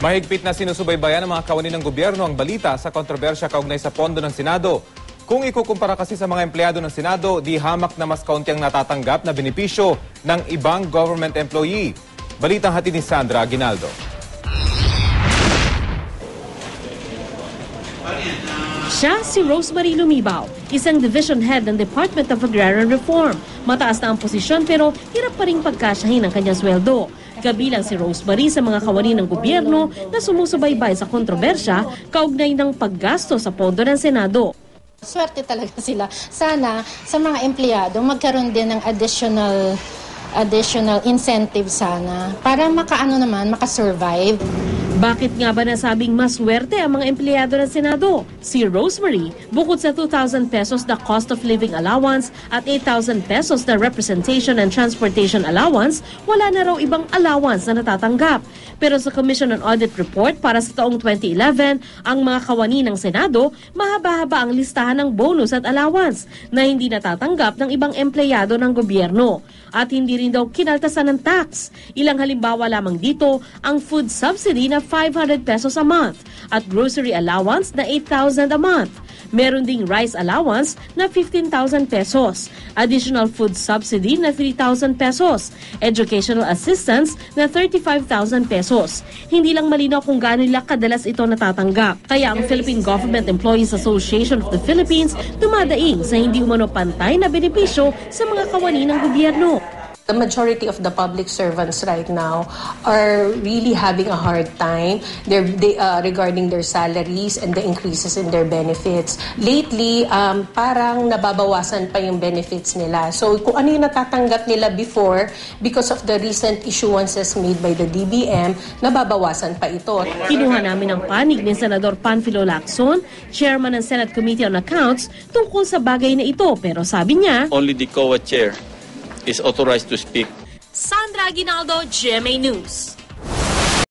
Mahigpit na sinusubaybayan ng mga kawani ng gobyerno ang balita sa kontrobersya kaugnay sa pondo ng Senado. Kung ikukumpara kasi sa mga empleyado ng Senado, di hamak na mas kaunti ang natatanggap na benepisyo ng ibang government employee. Balitang hatid ni Sandra Aguinaldo. Siya si Rosemary Lumibaw, isang division head ng Department of Agrarian Reform. Mataas na ang posisyon pero hirap pa rin pagkasyahin ang kanyang sweldo. Kabilang si Rosemary sa mga kawani ng gobyerno na sumusubaybay sa kontrobersya kaugnay ng paggasto sa pondo ng Senado. Swerte talaga sila. Sana sa mga empleyado magkaroon din ng additional incentive sana para makasurvive. Bakit nga ba nasabing maswerte ang mga empleyado ng Senado? Si Rosemary, bukod sa 2,000 pesos na cost of living allowance at 8,000 pesos na representation and transportation allowance, wala na raw ibang allowance na natatanggap. Pero sa Commission on Audit Report para sa taong 2011, ang mga kawani ng Senado, mahaba-haba ang listahan ng bonus at allowance na hindi natatanggap ng ibang empleyado ng gobyerno. At hindi rin daw kinaltasan ng tax. Ilang halimbawa lamang dito, ang food subsidy na 500 pesos a month at grocery allowance na 8,000 a month. Meron ding rice allowance na 15,000 pesos, additional food subsidy na 3,000 pesos, educational assistance na 35,000 pesos. Hindi lang malinaw kung gaano nila kadalas ito natatanggap. Kaya ang Philippine Government Employees Association of the Philippines dumadaing sa hindi umano pantay na benepisyo sa mga kawani ng gobyerno. The majority of the public servants right now are really having a hard time regarding their salaries and the increases in their benefits. Lately, parang nababawasan pa yung benefits nila. So kung ano yung natatanggap nila before, because of the recent issuances made by the DBM, nababawasan pa ito. Kinuha namin ang panig ni Senador Panfilo Lacson, chairman ng Senate Committee on Accounts, tungkol sa bagay na ito. Pero sabi niya, only the COA chair is authorized to speak. Sandra Aguinaldo, GMA News.